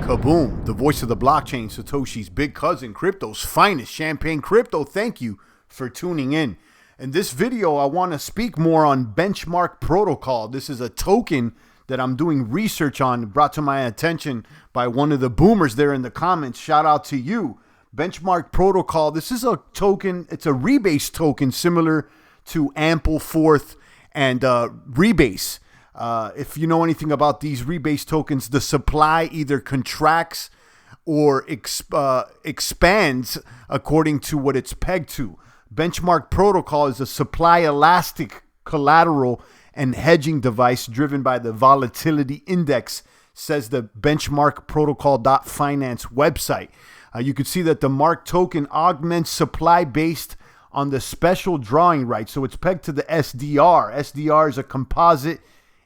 Kaboom, the voice of the blockchain, Satoshi's big cousin, crypto's finest, Champagne Crypto. Thank you for tuning in. In this video, I want to speak more on Benchmark Protocol. This is a token that I'm doing research on, brought to my attention by one of the boomers there in the comments. Shout out to you. Benchmark Protocol, this is a token, it's a rebase token similar to Ampleforth and Rebase. If you know anything about these rebase tokens, the supply either contracts or expands according to what it's pegged to. Benchmark Protocol is a supply elastic collateral and hedging device driven by the volatility index, says the benchmarkprotocol.finance website. You can see that the MARK token augments supply based on the special drawing right. So it's pegged to the SDR. SDR is a composite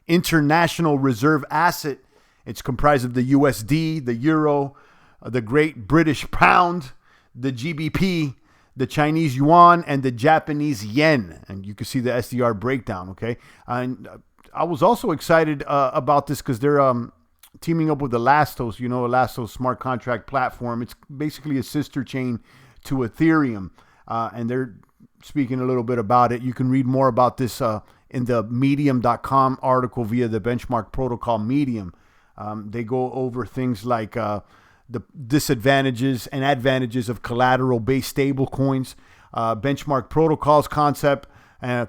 international reserve asset. It's comprised of the USD, the Euro, the Great British Pound, the GBP, the Chinese Yuan, and the Japanese Yen. And you can see the SDR breakdown, okay? And I was also excited about this because they're teaming up with Elastos, Elastos smart contract platform. It's basically a sister chain to Ethereum, and they're speaking a little bit about it. You can read more about this in the medium.com article via the Benchmark Protocol Medium. They go over things like the disadvantages and advantages of collateral-based stablecoins, Benchmark Protocol's concept,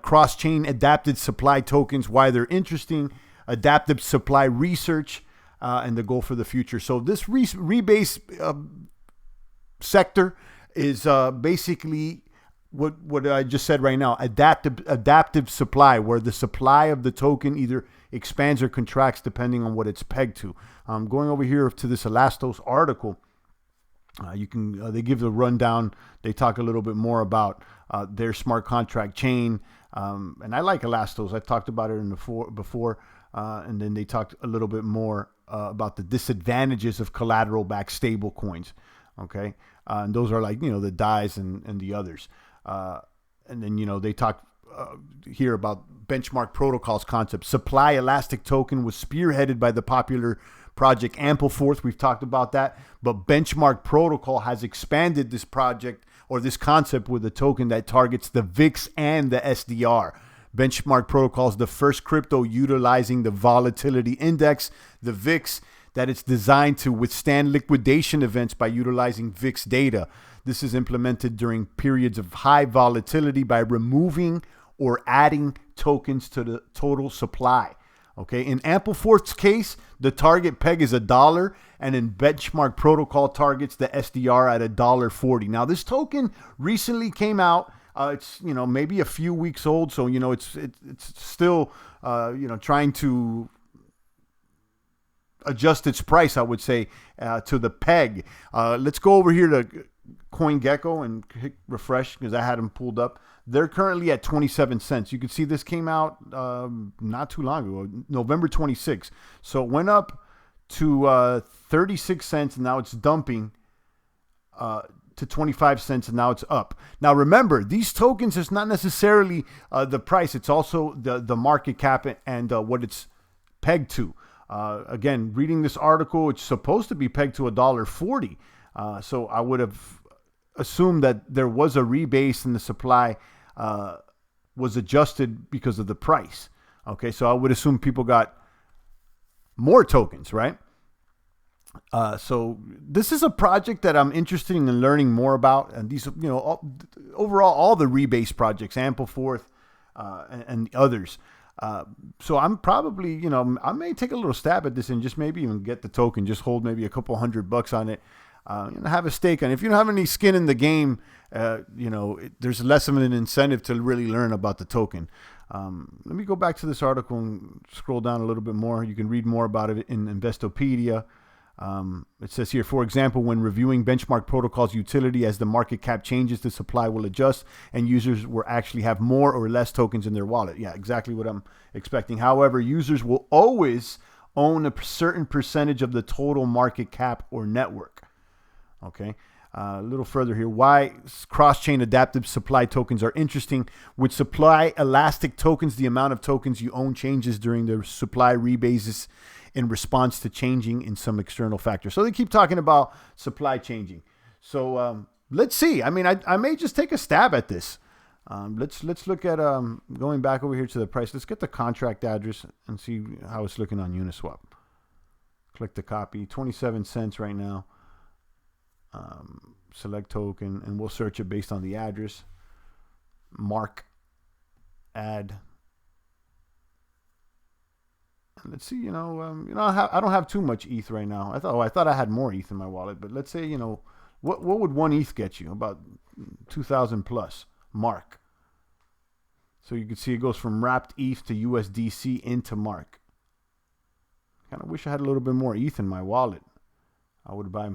cross-chain adapted supply tokens, why they're interesting, adaptive supply research, and the goal for the future. So this rebase sector is basically what I just said right now, adaptive supply, where the supply of the token either expands or contracts depending on what it's pegged to. Going over here to this Elastos article, they give the rundown. They talk a little bit more about their smart contract chain, and I like Elastos. I've talked about it before, and then they talked a little bit more about the disadvantages of collateral-backed stable coins. Okay, and those are like the DAIs and the others. And then, they talk here about Benchmark Protocol's concept. Supply elastic token was spearheaded by the popular project Ampleforth. We've talked about that. But Benchmark Protocol has expanded this project or this concept with a token that targets the VIX and the SDR. Benchmark Protocol is the first crypto utilizing the volatility index, the VIX, that it's designed to withstand liquidation events by utilizing VIX data. This is implemented during periods of high volatility by removing or adding tokens to the total supply. Okay, in Ampleforth's case, the target peg is $1, and in Benchmark Protocol targets the SDR at $1.40. Now, this token recently came out. It's maybe a few weeks old, so it's still trying to adjust its price, I would say, to the peg. Let's go over here to CoinGecko and hit refresh because I had them pulled up. They're currently at 27 cents. You can see this came out not too long ago, November 26th. So it went up to 36 cents, and now it's dumping to 25 cents, and now it's up. Now remember, these tokens is not necessarily the price. It's also the market cap and what it's pegged to. Again, reading this article, it's supposed to be pegged to $1.40. So I would have assumed that there was a rebase and the supply was adjusted because of the price. Okay, so I would assume people got more tokens, right? So this is a project that I'm interested in learning more about. And these, overall, all the rebase projects, Ampleforth and the others. So I'm probably, I may take a little stab at this and just maybe even get the token, just hold maybe a couple $100 on it, have a stake on it. If you don't have any skin in the game, there's less of an incentive to really learn about the token. Let me go back to this article and scroll down a little bit more. You can read more about it in Investopedia. It says here, for example, when reviewing Benchmark Protocol's utility, as the market cap changes, the supply will adjust and users will actually have more or less tokens in their wallet. Yeah, exactly what I'm expecting. However, users will always own a certain percentage of the total market cap or network. Okay. A little further here, why cross-chain adaptive supply tokens are interesting. With supply elastic tokens, the amount of tokens you own changes during the supply rebases in response to changing in some external factors. So they keep talking about supply changing. So let's see. I mean, I may just take a stab at this. Let's look at going back over here to the price. Let's get the contract address and see how it's looking on Uniswap. Click the copy, 27 cents right now. Select token, and we'll search it based on the address. Mark, add. And let's see. I don't have too much ETH right now. I thought I had more ETH in my wallet, but let's say what would 1 ETH get you? About 2,000 plus. Mark. So you can see it goes from wrapped ETH to USDC into Mark. Kind of wish I had a little bit more ETH in my wallet. I would buy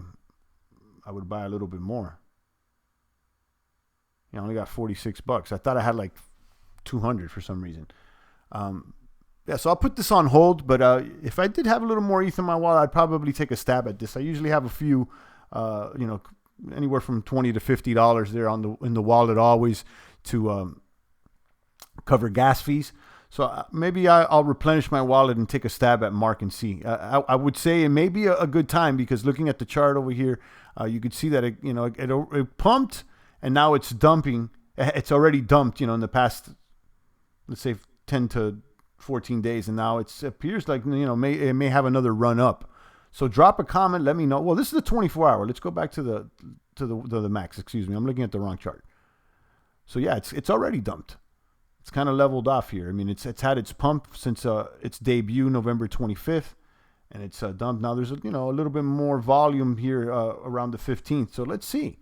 a little bit more. I only got $46. I thought I had like 200 for some reason. Yeah, so I'll put this on hold, but if I did have a little more ETH in my wallet, I'd probably take a stab at this. I usually have a few, anywhere from $20 to $50 there in the wallet always to cover gas fees. So maybe I'll replenish my wallet and take a stab at Mark and see. I would say it may be a good time, because looking at the chart over here, you could see that it pumped and now it's dumping. It's already dumped, in the past, let's say 10 to 14 days, and now it appears like it may have another run up. So drop a comment, let me know. Well, this is the 24-hour. Let's go back to the max. Excuse me, I'm looking at the wrong chart. So yeah, it's already dumped. It's kind of leveled off here. I mean, it's had its pump since its debut November 25th, and it's dumped. Now there's a little bit more volume here around the 15th. So let's see.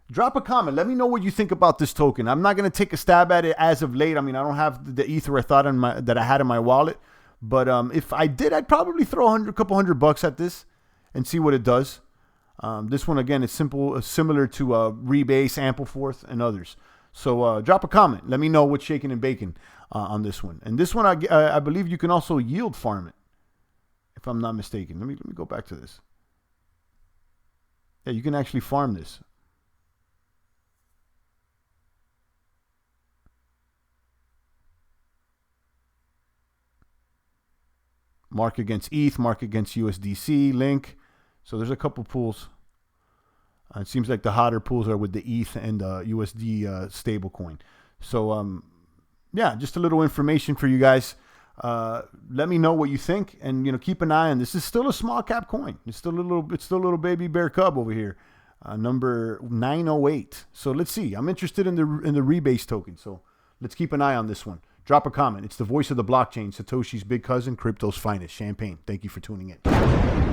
Drop a comment. Let me know what you think about this token. I'm not going to take a stab at it as of late. I mean, I don't have the Ether that I had in my wallet, but if I did, I'd probably throw a couple $100 at this and see what it does. This one again is similar to Rebase, Ampleforth, and others. So drop a comment. Let me know what's shaking and baking on this one. And this one, I believe you can also yield farm it, if I'm not mistaken. Let me go back to this. Yeah, you can actually farm this. Mark against ETH, mark against USDC, link. So there's a couple pools. It seems like the hotter pools are with the ETH and USD stablecoin. So, yeah, just a little information for you guys. Let me know what you think, and keep an eye on this. This is still a small cap coin. It's still a little baby bear cub over here, number 908. So let's see. I'm interested in the Rebase token. So let's keep an eye on this one. Drop a comment. It's the voice of the blockchain, Satoshi's big cousin, crypto's finest, Champagne. Thank you for tuning in.